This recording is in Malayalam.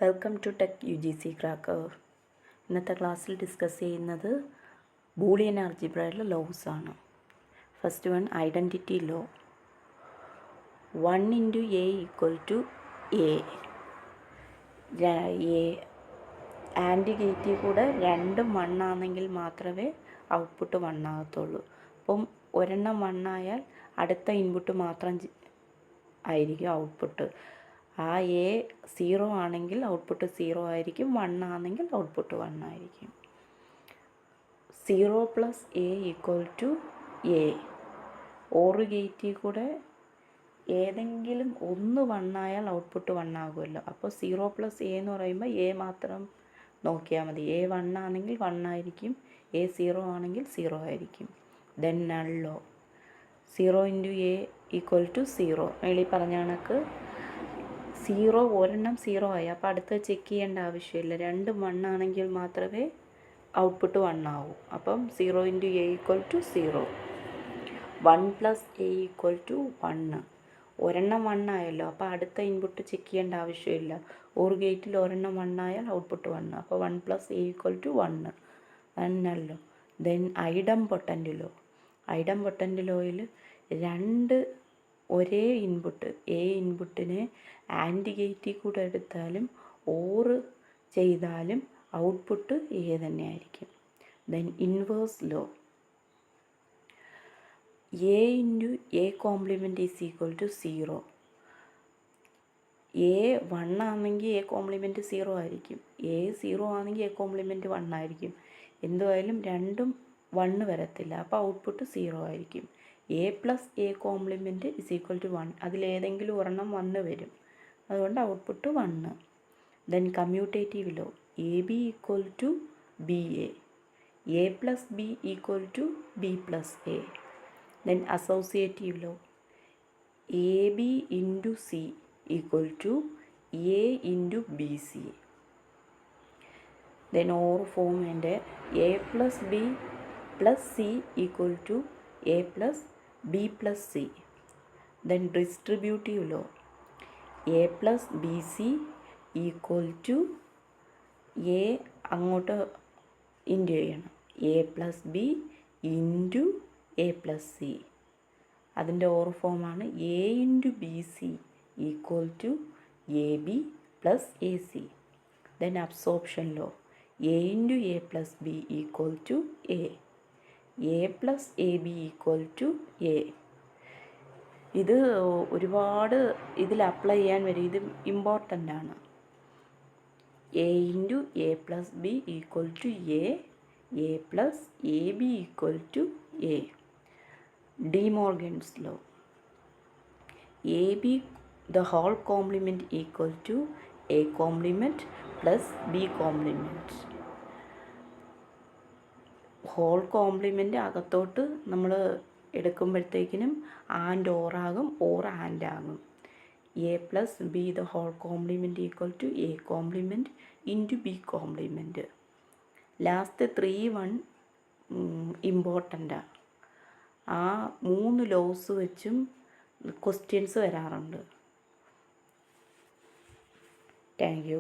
Welcome to tech UGC cracker. ഇന്നത്തെ ക്ലാസ്സിൽ ഡിസ്കസ് ചെയ്യുന്നത് ബൂളിയൻ ആൾജിബ്രയിലെ ലോസ് ആണ്. First one identity law. 1 × A = A. And ഗേറ്റിൽ കൂടെ രണ്ടും 1 ആണെങ്കിൽ മാത്രമേ ഔട്ട്പുട്ട് 1 ആകത്തുള്ളൂ. അപ്പം ഒരെണ്ണം 1 ആയാൽ അടുത്ത ഇൻപുട്ട് മാത്രം ആയിരിക്കും ഔട്ട്പുട്ട്. ആ എ 0 ആണെങ്കിൽ ഔട്ട്പുട്ട് 0 ആയിരിക്കും, 1 ആണെങ്കിൽ ഔട്ട്പുട്ട് 1 ആയിരിക്കും. 0 + A = A. ഓർ ഗേറ്റിൽ കൂടെ ഏതെങ്കിലും ഒന്ന് 1 ആയാൽ ഔട്ട്പുട്ട് 1 ആകുമല്ലോ. അപ്പോൾ 0 + A എന്ന് പറയുമ്പോൾ A മാത്രം നോക്കിയാൽ മതി. A 1 ആണെങ്കിൽ 1 ആയിരിക്കും, A 0 ആണെങ്കിൽ 0 ആയിരിക്കും. Then null law. 0 × A = 0. മേളിൽ പറഞ്ഞ കണക്ക് 0 ഒരെണ്ണം 0 ആയി, അപ്പോൾ അടുത്ത് ചെക്ക് ചെയ്യേണ്ട ആവശ്യമില്ല. രണ്ടും 1 ആണെങ്കിൽ മാത്രമേ ഔട്ട്പുട്ട് 1 ആവൂ. അപ്പം 0 × A = 0. 1 + A = 1. ഒരെണ്ണം 1 ആയല്ലോ, അപ്പോൾ അടുത്ത ഇൻപുട്ട് ചെക്ക് ചെയ്യേണ്ട ആവശ്യമില്ല. ഓർ ഗേറ്റിൽ ഒരെണ്ണം 1 ആയാൽ ഔട്ട്പുട്ട് 1. അപ്പോൾ 1 + A = 1 എന്നല്ലോ. Then idempotent law. ഐഡംപൊട്ടൻ്റ് ലോയിൽ രണ്ട് ഒരേ ഇൻപുട്ട് എ ഇൻപുട്ടിനെ ആൻഡ് ഗേറ്റിൽ കൂടെ എടുത്താലും ഓർ ചെയ്താലും ഔട്ട്പുട്ട് എ തന്നെ ആയിരിക്കും. Then inverse law. A × A complement = 0. A 1 ആണെങ്കിൽ A കോംപ്ലിമെൻറ്റ് 0 ആയിരിക്കും, A 0 ആണെങ്കിൽ A കോംപ്ലിമെൻറ്റ് 1 ആയിരിക്കും. എന്തുമായാലും രണ്ടും 1 വരത്തില്ല, അപ്പോൾ ഔട്ട്പുട്ട് 0 ആയിരിക്കും. A + A complement = 1. അതിലേതെങ്കിലും ഒരെണ്ണം 1 വരും, അതുകൊണ്ട് output 1. Then commutative law. AB = BA. A + B = B + A. Then associative law. AB × C = A × BC. Then or ഫോമിൻ്റെ A + B + C = A + B + C. Then distributive law. A + BC = A അങ്ങോട്ട് ഇൻറ്റു ചെയ്യണം, A + B × A + C. അതിൻ്റെ ഓർ ഫോമാണ് A × BC = AB + AC. Then absorption law. A × A + B = A. A + AB = A. ഇത് ഒരുപാട് ഇതിൽ അപ്ലൈ ചെയ്യാൻ വരും, ഇത് ഇമ്പോർട്ടൻ്റ് ആണ്. A × A + B = A. A + AB = A. D Morgan's law. AB the whole complement = A complement + B complement. Whole complement അകത്തോട്ട് നമ്മൾ എടുക്കുമ്പോഴത്തേക്കിനും ആൻഡ് ഓറാകും, ഓർ ആൻഡ് ആകും. A + B the whole complement = A complement × B complement. Last 3 ഇമ്പോർട്ടൻ്റാണ്. ആ 3 ലോസ് വെച്ചും ക്വസ്റ്റ്യൻസ് വരാറുണ്ട്. Thank you.